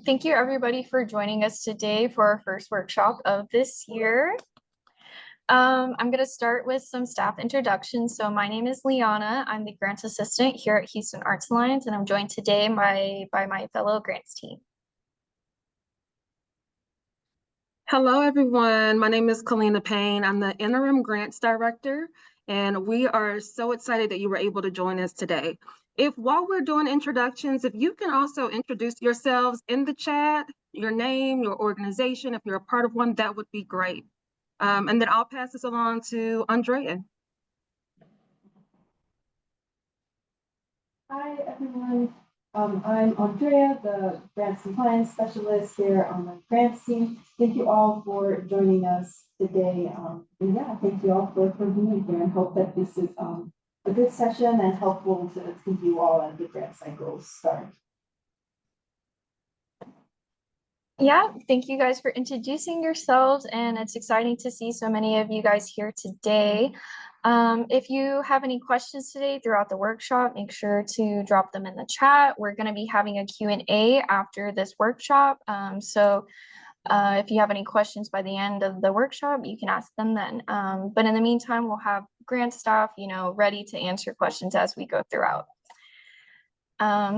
Thank you everybody for joining us today for our first workshop of this year. I'm going to start with some staff introductions. So my name is Liana. I'm the grants assistant here at Houston Arts Alliance, and I'm joined today by my fellow grants team. Hello, everyone. My name is Kalina Payne. I'm the interim grants director, and we are so excited that you were able to join us today. While we're doing introductions, if you can also introduce yourselves in the chat, your name, your organization, if you're a part of one, that would be great. And then I'll pass this along to Andrea. Hi, everyone. I'm Andrea, the Grants Compliance Specialist here on the grants team. Thank you all for joining us today. And yeah, thank you all for being here, and hope that this is a good session and helpful to you all as the grant cycles start. Yeah, thank you guys for introducing yourselves, and it's exciting to see so many of you guys here today. If you have any questions today throughout the workshop, make sure to drop them in the chat. We're going to be having a Q&A after this workshop. If you have any questions by the end of the workshop, you can ask them then. But in the meantime, we'll have grant staff, ready to answer questions as we go throughout.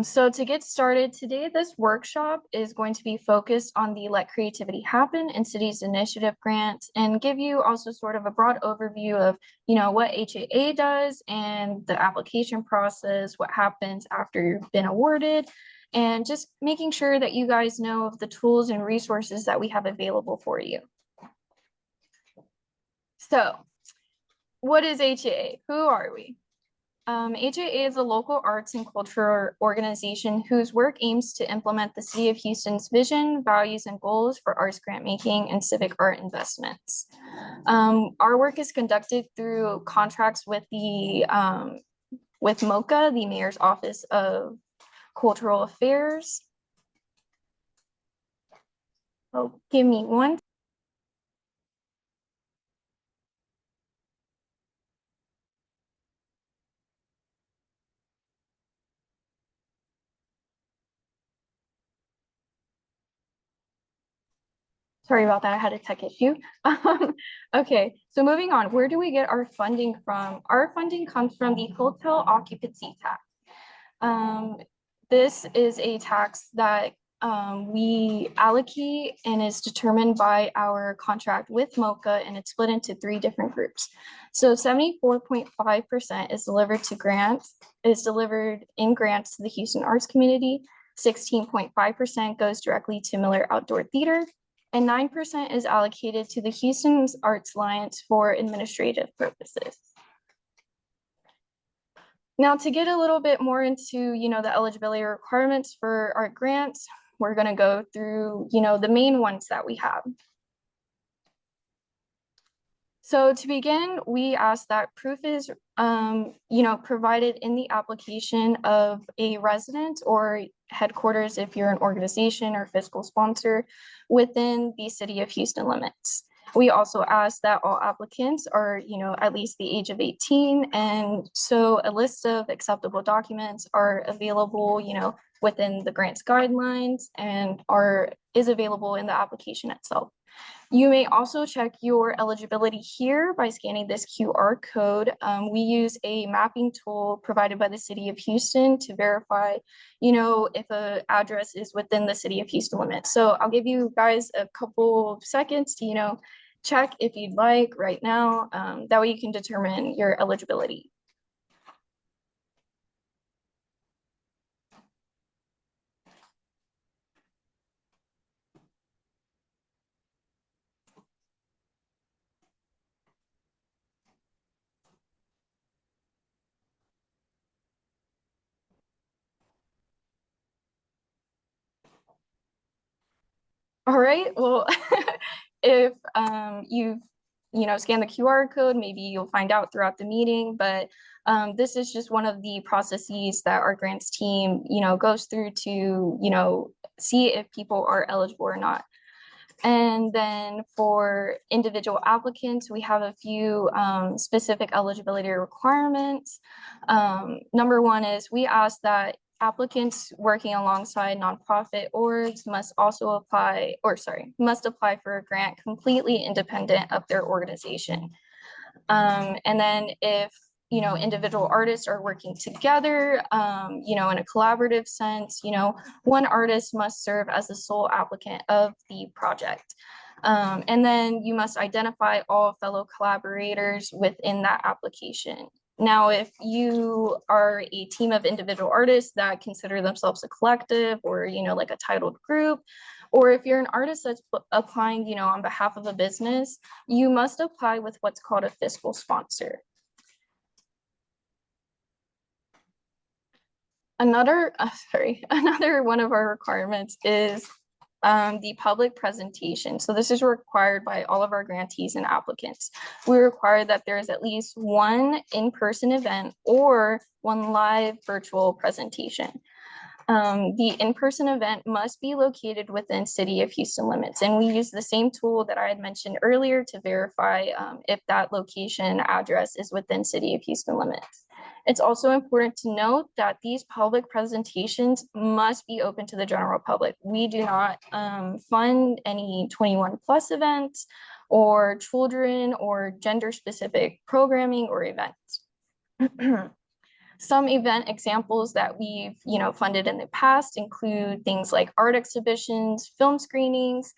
So to get started today, this workshop is going to be focused on the Let Creativity Happen in Cities Initiative grant, and give you also sort of a broad overview of, what HAA does and the application process, what happens after you've been awarded, and just making sure that you guys know of the tools and resources that we have available for you. So what is HAA? Who are we? HAA is a local arts and cultural organization whose work aims to implement the City of Houston's vision, values, and goals for arts grant making and civic art investments. Our work is conducted through contracts with with MOCA, the Mayor's Office of Cultural Affairs. Oh, give me one. Sorry about that, I had a tech issue. Okay, so moving on, where do we get our funding from? Our funding comes from the hotel occupancy tax. This is a tax that we allocate and is determined by our contract with MOCA, and it's split into 3 different groups. So 74.5% is delivered in grants to the Houston arts community, 16.5% goes directly to Miller Outdoor Theater, and 9% is allocated to the Houston Arts Alliance for administrative purposes. Now, to get a little bit more into, the eligibility requirements for our grants, we're going to go through, the main ones that we have. So to begin, we ask that proof is, provided in the application of a resident or headquarters if you're an organization or fiscal sponsor within the City of Houston limits. We also ask that all applicants are, at least the age of 18. And so a list of acceptable documents are available, within the grants guidelines and is available in the application itself. You may also check your eligibility here by scanning this QR code. We use a mapping tool provided by the City of Houston to verify, if an address is within the City of Houston limits. So I'll give you guys a couple seconds to, check if you'd like right now. That way you can determine your eligibility. All right, well, if you've scan the QR code, maybe you'll find out throughout the meeting, but this is just one of the processes that our grants team goes through to see if people are eligible or not. And then for individual applicants, we have a few specific eligibility requirements. Number one is we ask that applicants working alongside nonprofit orgs must also must apply for a grant completely independent of their organization. And then if, individual artists are working together, in a collaborative sense, one artist must serve as the sole applicant of the project. And then you must identify all fellow collaborators within that application. Now, if you are a team of individual artists that consider themselves a collective or, like a titled group, or if you're an artist that's applying, on behalf of a business, you must apply with what's called a fiscal sponsor. Another one of our requirements is the public presentation. So this is required by all of our grantees and applicants. We require that there is at least one in-person event or one live virtual presentation. The in-person event must be located within City of Houston limits. And we use the same tool that I had mentioned earlier to verify if that location address is within City of Houston limits. It's also important to note that these public presentations must be open to the general public. We do not fund any 21+ events or children or gender specific programming or events. Some event examples that we've funded in the past include things like art exhibitions, film screenings,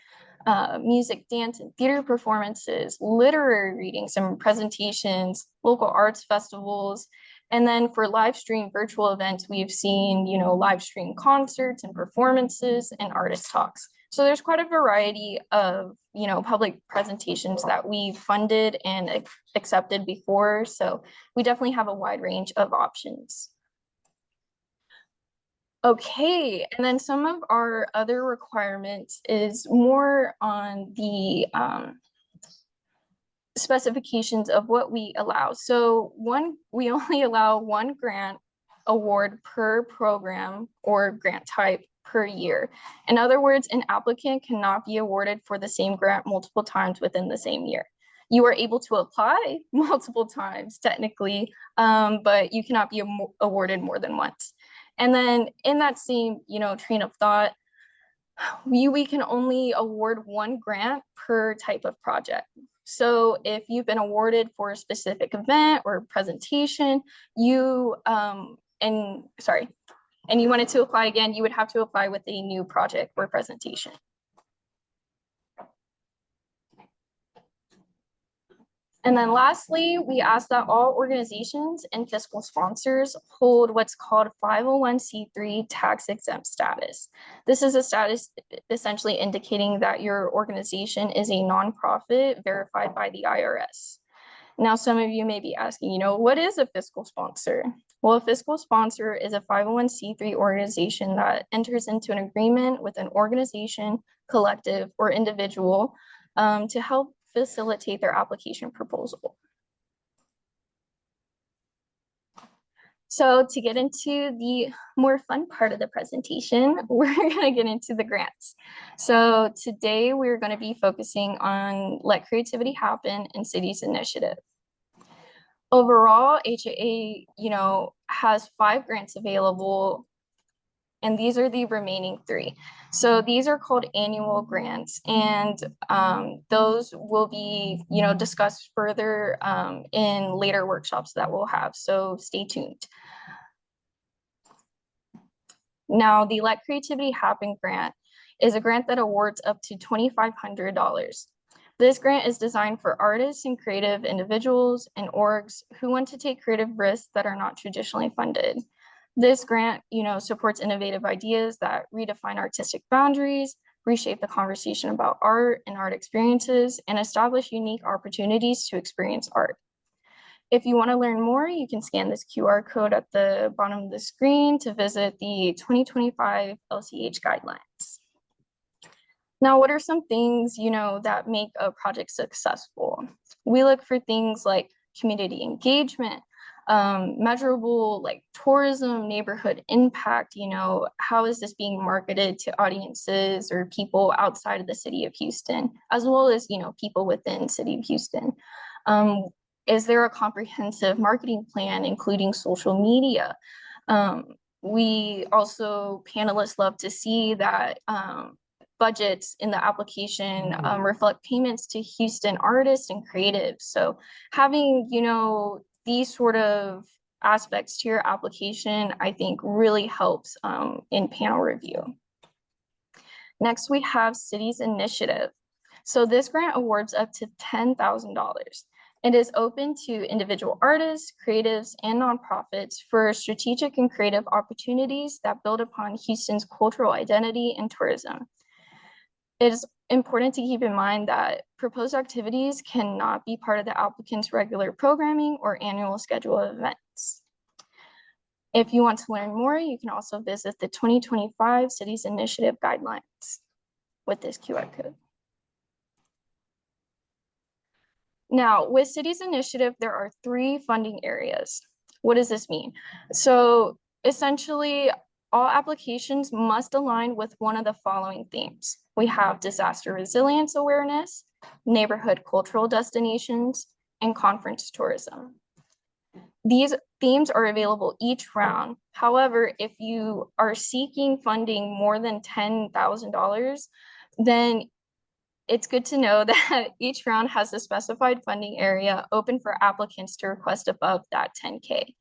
music, dance, and theater performances, literary readings and presentations, local arts festivals. And then for live stream virtual events, we've seen, live stream concerts and performances and artist talks. So there's quite a variety of, public presentations that we've funded and accepted before. So we definitely have a wide range of options. Okay, and then some of our other requirements is more on the specifications of what we allow. So we only allow one grant award per program or grant type per year. In other words, an applicant cannot be awarded for the same grant multiple times within the same year. You are able to apply multiple times technically, but you cannot be awarded more than once. And then in that same, train of thought, we can only award one grant per type of project. So if you've been awarded for a specific event or presentation, and you wanted to apply again, you would have to apply with a new project or presentation. And then lastly, we ask that all organizations and fiscal sponsors hold what's called 501c3 tax exempt status. This is a status essentially indicating that your organization is a nonprofit verified by the IRS. Now, some of you may be asking, what is a fiscal sponsor? Well, a fiscal sponsor is a 501c3 organization that enters into an agreement with an organization, collective, or individual to help facilitate their application proposal. So to get into the more fun part of the presentation, we're going to get into the grants. So today we're going to be focusing on Let Creativity Happen in Cities initiative. Overall, HAA, has 5 grants available, and these are the remaining 3. So these are called annual grants, and those will be, discussed further in later workshops that we'll have. So stay tuned. Now, the Let Creativity Happen grant is a grant that awards up to $2,500. This grant is designed for artists and creative individuals and orgs who want to take creative risks that are not traditionally funded. This grant, supports innovative ideas that redefine artistic boundaries, reshape the conversation about art and art experiences, and establish unique opportunities to experience art. If you want to learn more, you can scan this QR code at the bottom of the screen to visit the 2025 LCH guidelines. Now, what are some things, that make a project successful? We look for things like community engagement, measurable like tourism, neighborhood impact, how is this being marketed to audiences or people outside of the City of Houston, as well as, people within City of Houston. Is there a comprehensive marketing plan, including social media? we also, panelists love to see that budgets in the application reflect payments to Houston artists and creatives. So having, you know, these sort of aspects to your application, I think really helps in panel review. Next, we have Cities Initiative. So this grant awards up to $10,000. It is open to individual artists, creatives, and nonprofits for strategic and creative opportunities that build upon Houston's cultural identity and tourism. It is important to keep in mind that proposed activities cannot be part of the applicant's regular programming or annual schedule of events. If you want to learn more, you can also visit the 2025 Cities Initiative guidelines with this QR code. Now, with Cities Initiative, there are 3 funding areas. What does this mean? So essentially, all applications must align with one of the following themes. We have disaster resilience awareness, neighborhood cultural destinations, and conference tourism. These themes are available each round. However, if you are seeking funding more than $10,000, then it's good to know that each round has a specified funding area open for applicants to request above that 10K.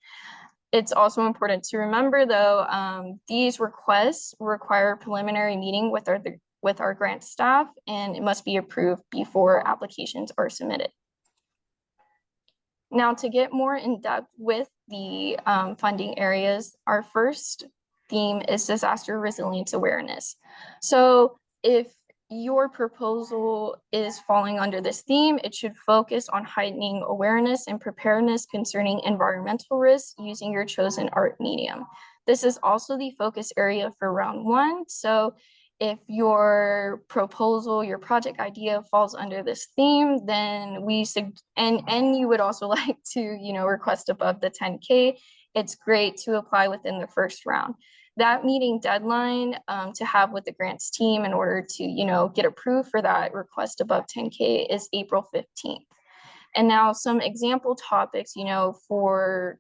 It's also important to remember, though, these requests require a preliminary meeting with our grant staff, and it must be approved before applications are submitted. Now, to get more in depth with the funding areas, our first theme is disaster resilience awareness. So if your proposal is falling under this theme, it should focus on heightening awareness and preparedness concerning environmental risks using your chosen art medium. This is also the focus area for round 1. So if your proposal, your project idea falls under this theme, then and you would also like to, you know, request above the 10K, it's great to apply within the first round. That meeting deadline to have with the grants team in order to, you know, get approved for that request above 10K is April 15th. And now some example topics, you know, for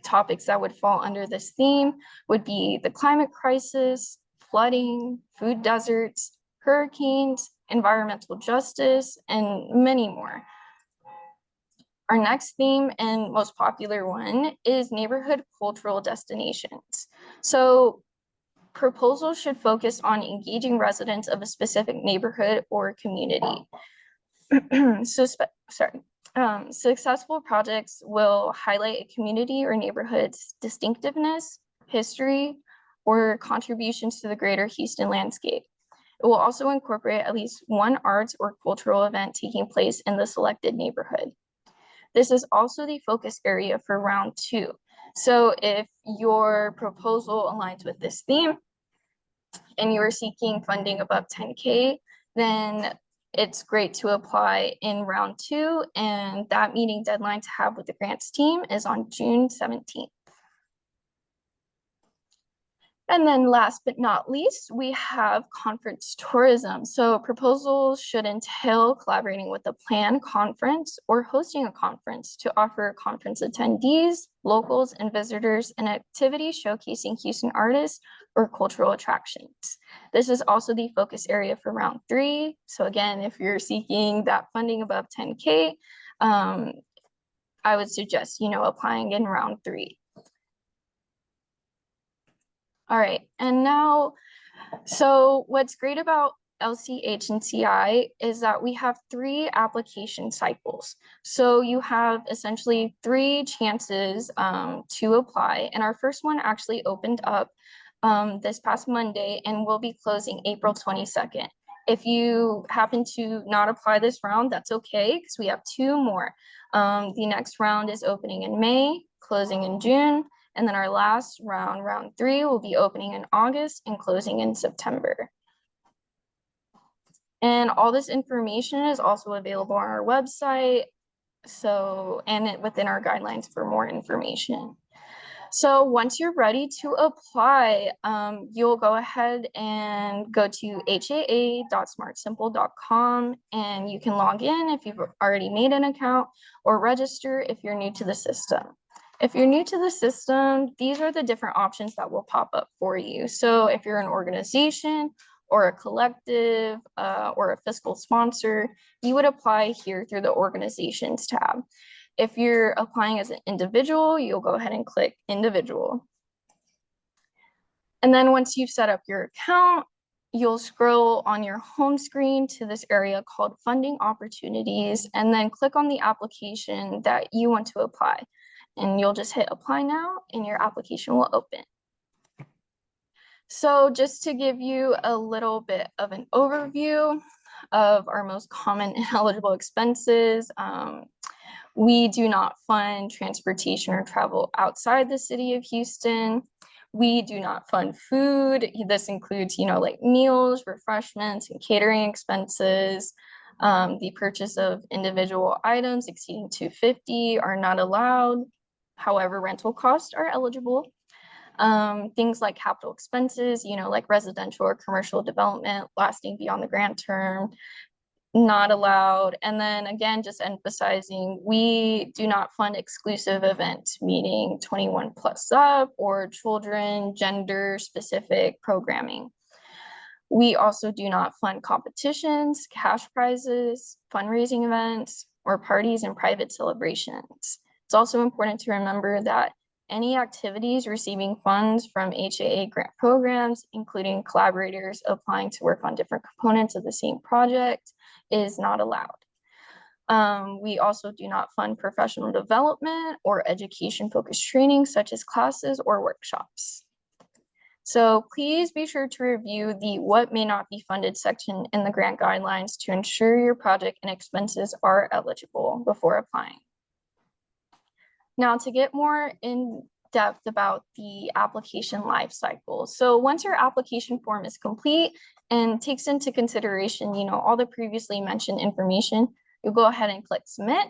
topics that would fall under this theme would be the climate crisis, flooding, food deserts, hurricanes, environmental justice, and many more. Our next theme and most popular one is neighborhood cultural destinations. So proposals should focus on engaging residents of a specific neighborhood or community. Successful projects will highlight a community or neighborhood's distinctiveness, history, or contributions to the greater Houston landscape. It will also incorporate at least one arts or cultural event taking place in the selected neighborhood. This is also the focus area for round 2. So if your proposal aligns with this theme and you are seeking funding above 10K, then it's great to apply in round 2, and that meeting deadline to have with the grants team is on June 17th. And then last but not least, we have conference tourism. So proposals should entail collaborating with a planned conference or hosting a conference to offer conference attendees, locals, and visitors an activity showcasing Houston artists or cultural attractions. This is also the focus area for round 3. So again, if you're seeking that funding above 10K, I would suggest, you know, applying in round 3. All right, and now, so what's great about LCH and CI is that we have 3 application cycles. So you have essentially 3 chances to apply, and our first one actually opened up this past Monday and will be closing April 22nd. If you happen to not apply this round, that's okay, because we have 2 more. The next round is opening in May, closing in June. And then our last round, round 3, will be opening in August and closing in September. And all this information is also available on our website. So, and within our guidelines for more information. So once you're ready to apply, you'll go ahead and go to haa.smartsimple.com, and you can log in if you've already made an account or register if you're new to the system. If you're new to the system, these are the different options that will pop up for you. So if you're an organization or a collective or a fiscal sponsor, you would apply here through the organizations tab. If you're applying as an individual, you'll go ahead and click individual. And then once you've set up your account, you'll scroll on your home screen to this area called funding opportunities, and then click on the application that you want to apply. And you'll just hit apply now and your application will open. So just to give you a little bit of an overview of our most common and eligible expenses, we do not fund transportation or travel outside the city of Houston. We do not fund food. This includes, like meals, refreshments, and catering expenses. The purchase of individual items exceeding $250 are not allowed. However, rental costs are eligible. Things like capital expenses, like residential or commercial development lasting beyond the grant term, not allowed. And then again, just emphasizing, we do not fund exclusive events, meaning 21 plus up or children, gender specific programming. We also do not fund competitions, cash prizes, fundraising events, or parties and private celebrations. It's also important to remember that any activities receiving funds from HAA grant programs, including collaborators applying to work on different components of the same project, is not allowed. We also do not fund professional development or education-focused training, such as classes or workshops. So please be sure to review the what may not be funded section in the grant guidelines to ensure your project and expenses are eligible before applying. Now, to get more in depth about the application life cycle. So once your application form is complete and takes into consideration, all the previously mentioned information, you'll go ahead and click submit.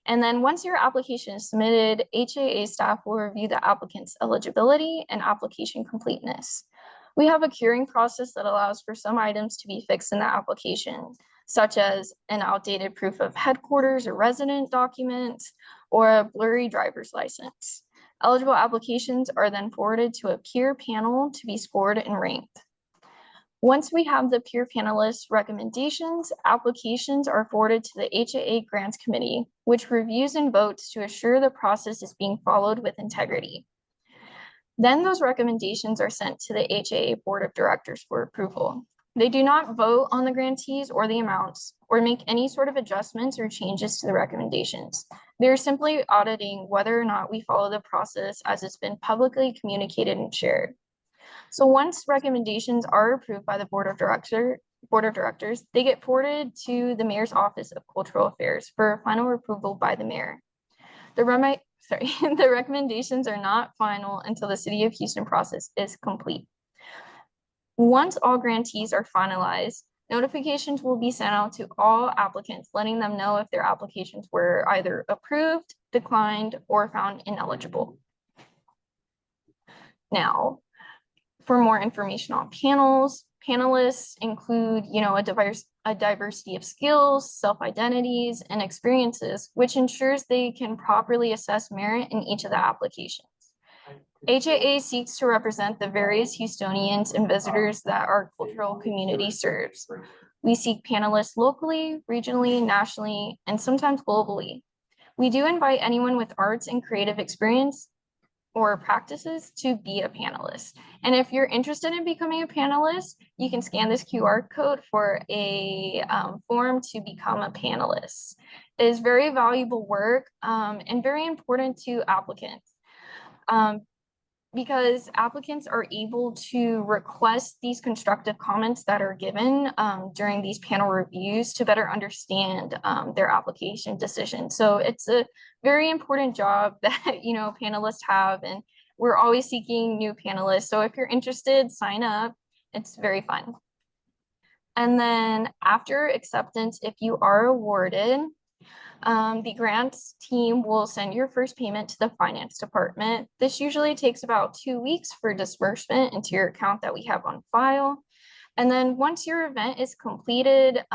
And then once your application is submitted, HAA staff will review the applicant's eligibility and application completeness. We have a curing process that allows for some items to be fixed in the application, such as an outdated proof of headquarters or resident document, or a blurry driver's license. Eligible applications are then forwarded to a peer panel to be scored and ranked. Once we have the peer panelists' recommendations, applications are forwarded to the HAA Grants Committee, which reviews and votes to assure the process is being followed with integrity. Then those recommendations are sent to the HAA Board of Directors for approval. They do not vote on the grantees or the amounts or make any sort of adjustments or changes to the recommendations. They're simply auditing whether or not we follow the process as it's been publicly communicated and shared. So once recommendations are approved by the Board of Directors, they get forwarded to the Mayor's Office of Cultural Affairs for final approval by the Mayor. The recommendations are not final until the City of Houston process is complete. Once all grantees are finalized, notifications will be sent out to all applicants, letting them know if their applications were either approved, declined, or found ineligible. Now, for more information on panels, panelists include, a diversity of skills, self-identities, and experiences, which ensures they can properly assess merit in each of the applications. HAA seeks to represent the various Houstonians and visitors that our cultural community serves. We seek panelists locally, regionally, nationally, and sometimes globally. We do invite anyone with arts and creative experience or practices to be a panelist. And if you're interested in becoming a panelist, you can scan this QR code for a form to become a panelist. It is very valuable work and very important to applicants. Because applicants are able to request these constructive comments that are given during these panel reviews to better understand their application decision. So it's a very important job that panelists have, and we're always seeking new panelists. So if you're interested, sign up. It's very fun. And then after acceptance, if you are awarded, the grants team will send your first payment to the finance department. This usually takes about 2 weeks for disbursement into your account that we have on file. And then once your event is completed,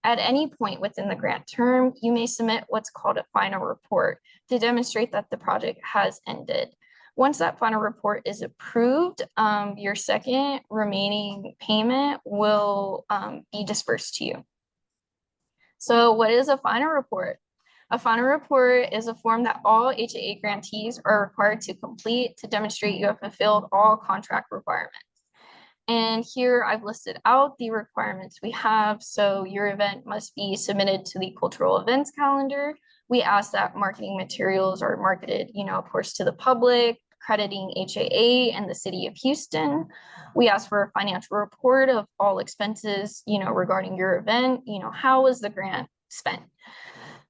At any point within the grant term, you may submit what's called a final report to demonstrate that the project has ended. Once that final report is approved, your second remaining payment will be dispersed to you. So what is a final report? A final report is a form that all HAA grantees are required to complete to demonstrate you have fulfilled all contract requirements. And here I've listed out the requirements we have. So your event must be submitted to the cultural events calendar. We ask that marketing materials are marketed, of course, to the public, crediting HAA and the city of Houston. We ask for a financial report of all expenses, regarding your event, how was the grant spent?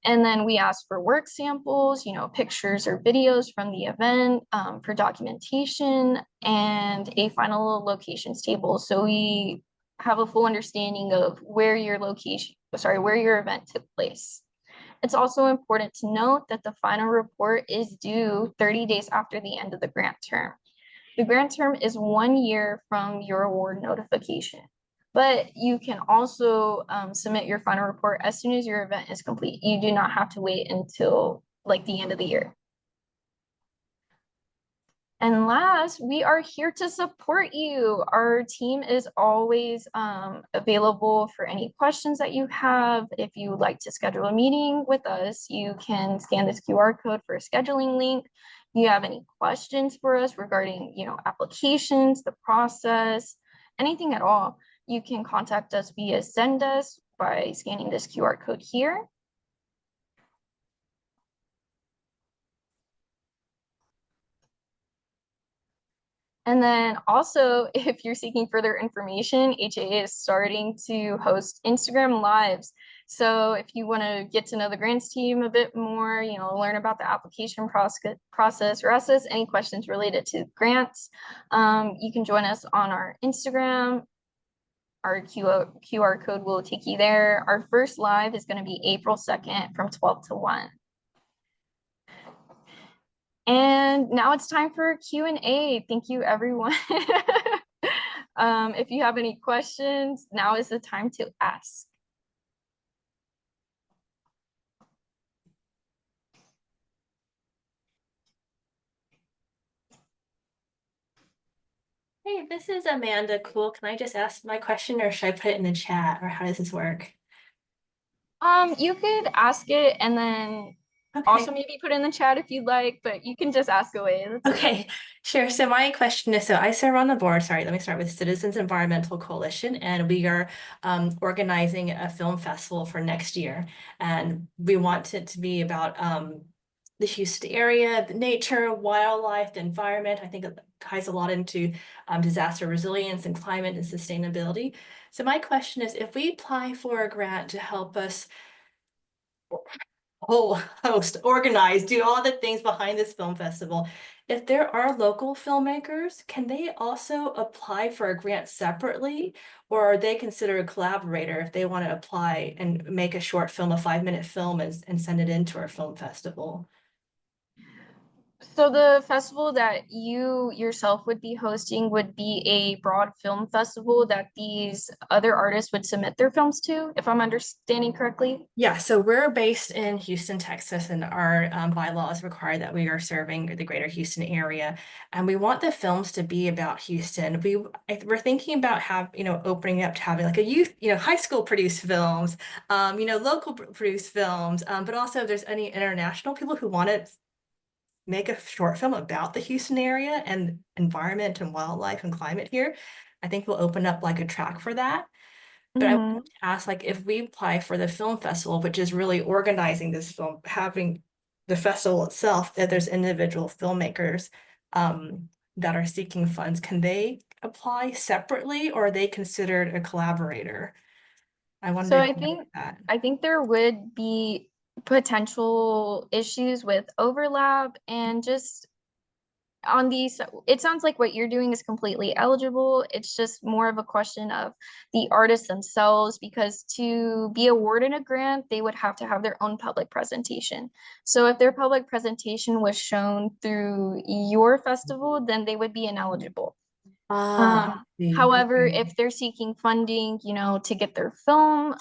And then we ask for work samples, pictures or videos from the event for documentation, and a final locations table. So we have a full understanding of where your event took place. It's also important to note that the final report is due 30 days after the end of the grant term. The grant term is 1 year from your award notification. But you can also submit your final report as soon as your event is complete. You do not have to wait until the end of the year. And last, we are here to support you. Our team is always available for any questions that you have. If you would like to schedule a meeting with us, you can scan this QR code for a scheduling link. If you have any questions for us regarding, applications, the process, anything at all, you can contact us via Zendesk by scanning this QR code here. And then also, if you're seeking further information, HAA is starting to host Instagram Lives. So if you want to get to know the grants team a bit more, learn about the application process, or ask us any questions related to grants, you can join us on our Instagram. Our QR code will take you there. Our first live is going to be April 2nd from 12 to 1. And now it's time for Q&A. Thank you, everyone. If you have any questions, now is the time to ask. Hey, this is Amanda Cool. Can I just ask my question, or should I put it in the chat, or how does this work? You could ask it and then also maybe put in the chat if you'd like, but you can just ask away. Okay, sure. So my question is, so I serve on the board, sorry, let me start with Citizens Environmental Coalition, and we are organizing a film festival for next year. And we want it to be about the Houston area, the nature, wildlife, the environment. I think it ties a lot into disaster resilience and climate and sustainability. So my question is, if we apply for a grant to help us organize, do all the things behind this film festival, if there are local filmmakers, can they also apply for a grant separately, or are they considered a collaborator if they want to apply and make a short film, a 5-minute film, and send it into our film festival? So the festival that you yourself would be hosting would be a broad film festival that these other artists would submit their films to, if I'm understanding correctly? Yeah, so we're based in Houston, Texas, and our bylaws require that we are serving the greater Houston area. And we want the films to be about Houston. We're thinking about opening up to having like a youth, high school produced films, local produced films, but also if there's any international people who want to make a short film about the Houston area and environment and wildlife and climate here, I think we'll open up like a track for that. But I wanted to ask, if we apply for the film festival, which is really organizing this film, having the festival itself, that there's individual filmmakers that are seeking funds, can they apply separately, or are they considered a collaborator? I think there would be potential issues with overlap, and just on these, it sounds like what you're doing is completely eligible. It's just more of a question of the artists themselves, because to be awarded a grant, they would have to have their own public presentation. So if their public presentation was shown through your festival, then they would be ineligible. However, if they're seeking funding, you know, to get their film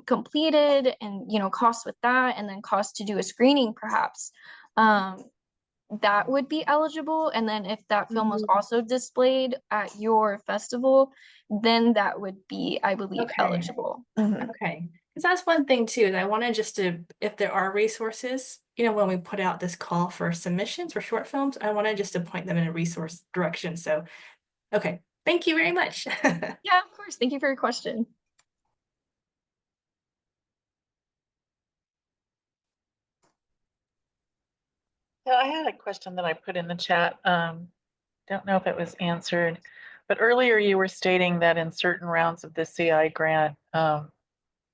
completed and, you know, costs with that and then costs to do a screening perhaps, that would be eligible. And then if that film was also displayed at your festival, then that would be, I believe, Okay. eligible. Mhm. Okay, because that's one thing too, that I wanted just to, if there are resources, you know, when we put out this call for submissions for short films, I wanted just to point them in a resource direction. So, okay, thank you very much. Yeah, of course. Thank you for your question. So I had a question that I put in the chat. Don't know if it was answered, but earlier you were stating that in certain rounds of the CI grant,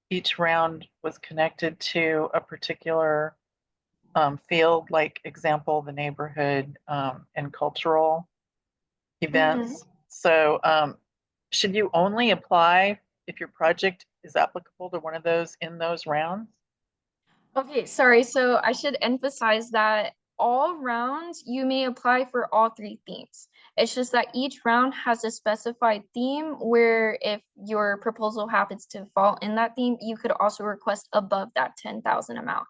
each round was connected to a particular field, like example, the neighborhood and cultural events. So should you only apply if your project is applicable to one of those in those rounds? Okay, sorry. So I should emphasize that all rounds you may apply for all three themes. It's just that each round has a specified theme where if your proposal happens to fall in that theme, you could also request above that 10,000 amount.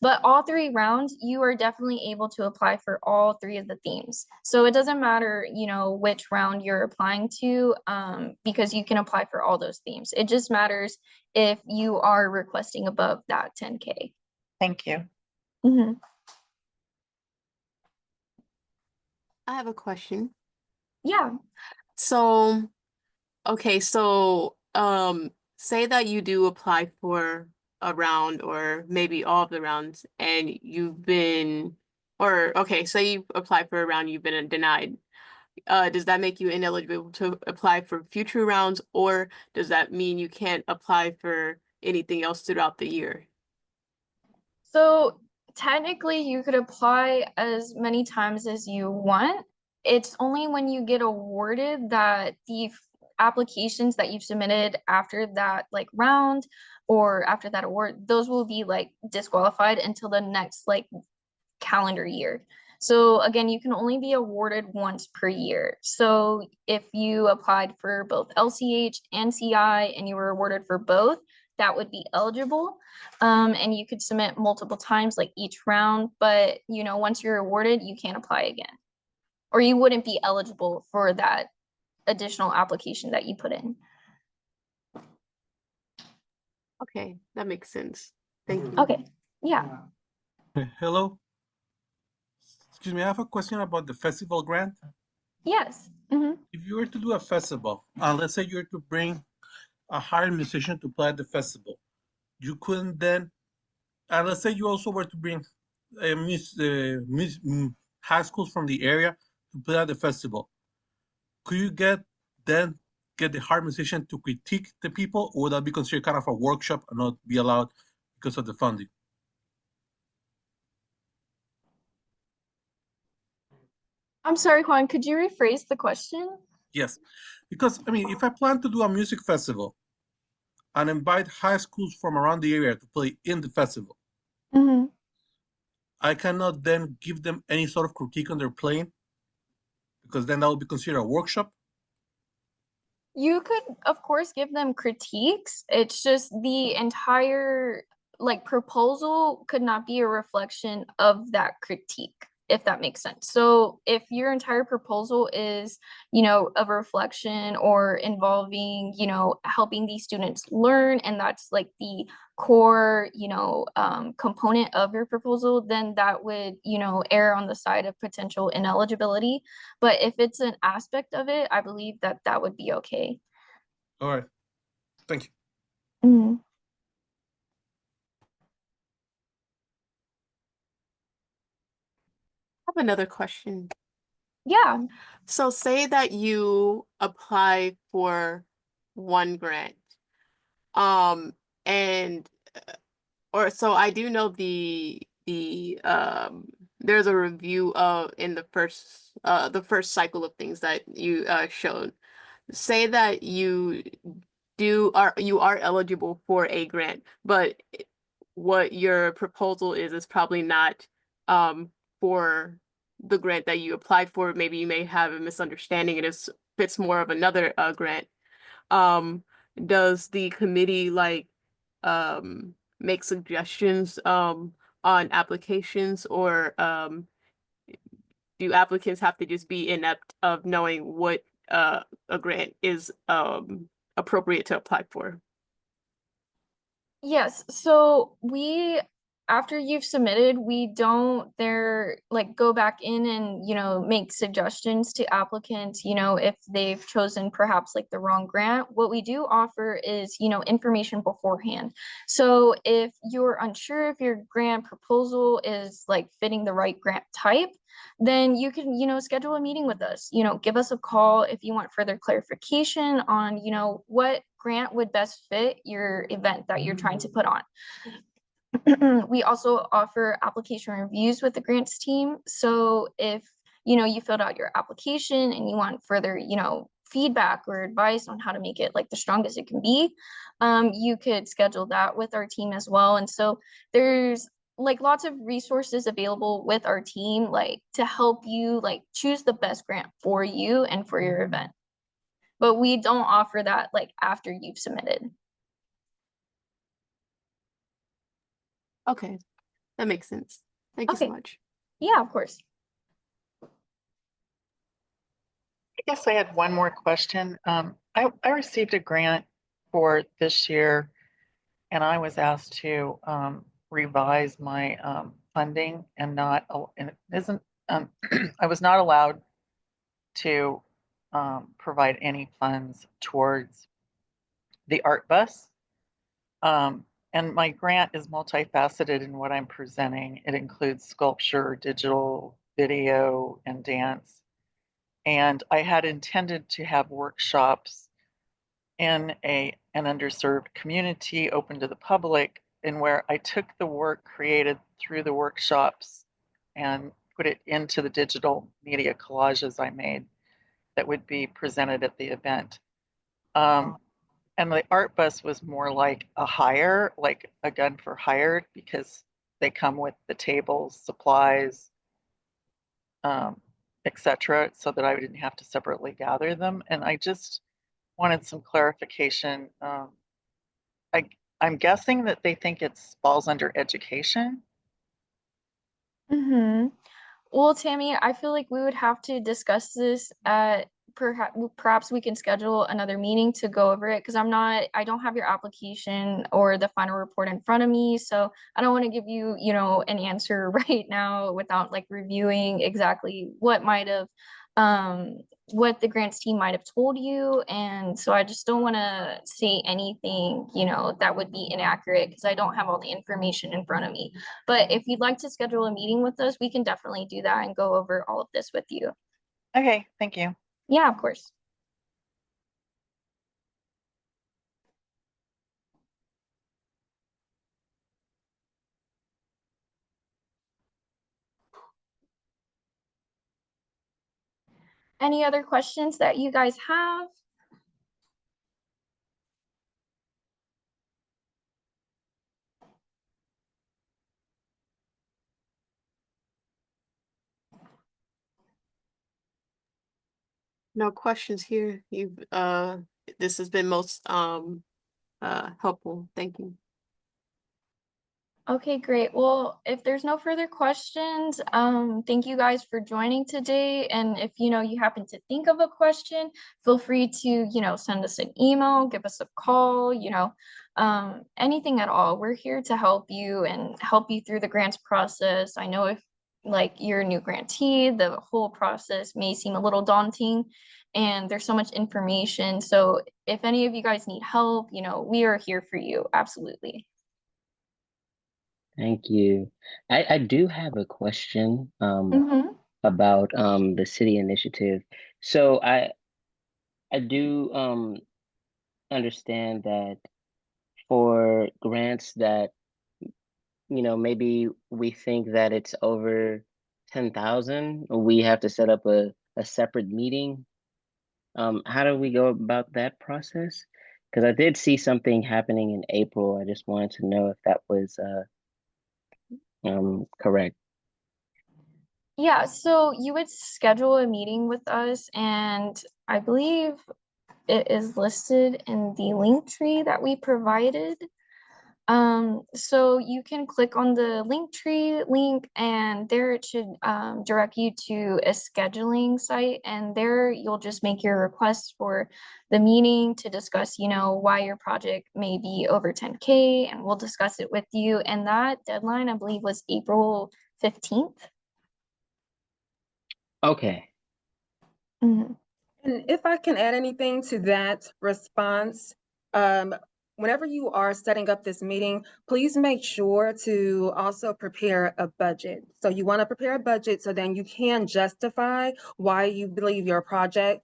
But all three rounds, you are definitely able to apply for all three of the themes. So it doesn't matter, you know, which round you're applying to, because you can apply for all those themes. It just matters if you are requesting above that 10K. Thank you. Mhm. I have a question. Yeah. So, okay, so say that you do apply for a round or maybe all of the rounds and you've been, or okay, say you apply for a round, you've been denied. Does that make you ineligible to apply for future rounds, or does that mean you can't apply for anything else throughout the year? So technically you could apply as many times as you want. It's only when you get awarded that the applications that you've submitted after that like round or after that award, those will be like disqualified until the next like calendar year. So again, you can only be awarded once per year. So if you applied for both LCH and CI and you were awarded for both, that would be eligible. And you could submit multiple times, like each round, but you know, once you're awarded, you can't apply again. Or you wouldn't be eligible for that additional application that you put in. Okay, that makes sense. Thank you. Okay, yeah. Hello. Excuse me, I have a question about the festival grant. Yes. Mhm. If you were to do a festival, let's say you were to bring a hired musician to play at the festival, you couldn't then, let's say you also were to bring high schools from the area to play at the festival. Could you then get the hired musician to critique the people, or would that be considered kind of a workshop and not be allowed because of the funding? I'm sorry, Juan, could you rephrase the question? Yes, because I mean, if I plan to do a music festival and invite high schools from around the area to play in the festival, Mhm. I cannot then give them any sort of critique on their playing because then that would be considered a workshop. You could, of course, give them critiques. It's just the entire like proposal could not be a reflection of that critique, if that makes sense. So if your entire proposal is, you know, a reflection or involving, you know, helping these students learn, and that's like the core, you know, component of your proposal, then that would, you know, err on the side of potential ineligibility. But if it's an aspect of it, I believe that that would be okay. All right, thank you. Mhm. I have another question. Yeah. So say that you apply for one grant, and or so I do know there's a review of in the first cycle of things that you showed. Say that you are eligible for a grant, but what your proposal is probably not for the grant that you applied for. Maybe you may have a misunderstanding. It is it's more of another grant, does the committee like make suggestions on applications, or do applicants have to just be inept of knowing what a grant is appropriate to apply for? Yes, so after you've submitted, we don't go back in and, make suggestions to applicants, if they've chosen perhaps like the wrong grant. What we do offer is, information beforehand. So if you're unsure if your grant proposal is like fitting the right grant type, then you can, schedule a meeting with us, give us a call if you want further clarification on, what grant would best fit your event that you're trying to put on. We also offer application reviews with the grants team. So if, you filled out your application and you want further, feedback or advice on how to make it like the strongest it can be, you could schedule that with our team as well. And so there's like lots of resources available with our team, like to help you like choose the best grant for you and for your event. But we don't offer that like after you've submitted. Okay, that makes sense. Thank you so Okay. much. Yeah, of course. I guess I had one more question. I received a grant for this year, and I was asked to revise my funding, and it isn't. I was not allowed to provide any funds towards the art bus. And my grant is multifaceted in what I'm presenting. It includes sculpture, digital, video, and dance. And I had intended to have workshops in an underserved community open to the public, and where I took the work created through the workshops and put it into the digital media collages I made that would be presented at the event. And the art bus was more like a hire, like a gun for hired, because they come with the tables, supplies, etc., so that I didn't have to separately gather them. And I just wanted some clarification. I'm guessing that they think it falls under education. Well, Tammy, I feel like we would have to discuss this at perhaps we can schedule another meeting to go over it, because I don't have your application or the final report in front of me. So I don't want to give you, an answer right now without like reviewing exactly what the grants team might have told you. And so I just don't want to say anything, that would be inaccurate, because I don't have all the information in front of me. But if you'd like to schedule a meeting with us, we can definitely do that and go over all of this with you. Okay, thank you. Yeah, of course. Any other questions that you guys have? No questions here. You've this has been most helpful. Thank you. Okay, great. Well, if there's no further questions, thank you guys for joining today. And if you happen to think of a question, feel free to, send us an email, give us a call, anything at all. We're here to help you and help you through the grants process. I know if like you're a new grantee, the whole process may seem a little daunting and there's so much information. So if any of you guys need help, we are here for you. Absolutely. Thank you. I do have a question Mhm. about the city initiative. So I do understand that for grants that maybe we think that it's over 10,000, we have to set up a separate meeting. How do we go about that process? Because I did see something happening in April. I just wanted to know if that was correct. Yeah, so you would schedule a meeting with us, and I believe it is listed in the link tree that we provided. So you can click on the Linktree link and there it should direct you to a scheduling site, and there you'll just make your request for the meeting to discuss, you know, why your project may be over 10K, and we'll discuss it with you. And that deadline, I believe, was April 15th. Okay. Mhm. And if I can add anything to that response, whenever you are setting up this meeting, please make sure to also prepare a budget. So you want to prepare a budget so then you can justify why you believe your project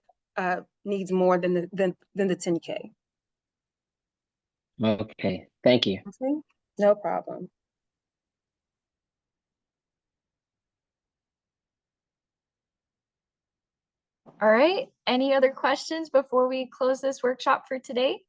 needs more than the 10K. Okay. Thank you. Okay, no problem. All right, any other questions before we close this workshop for today?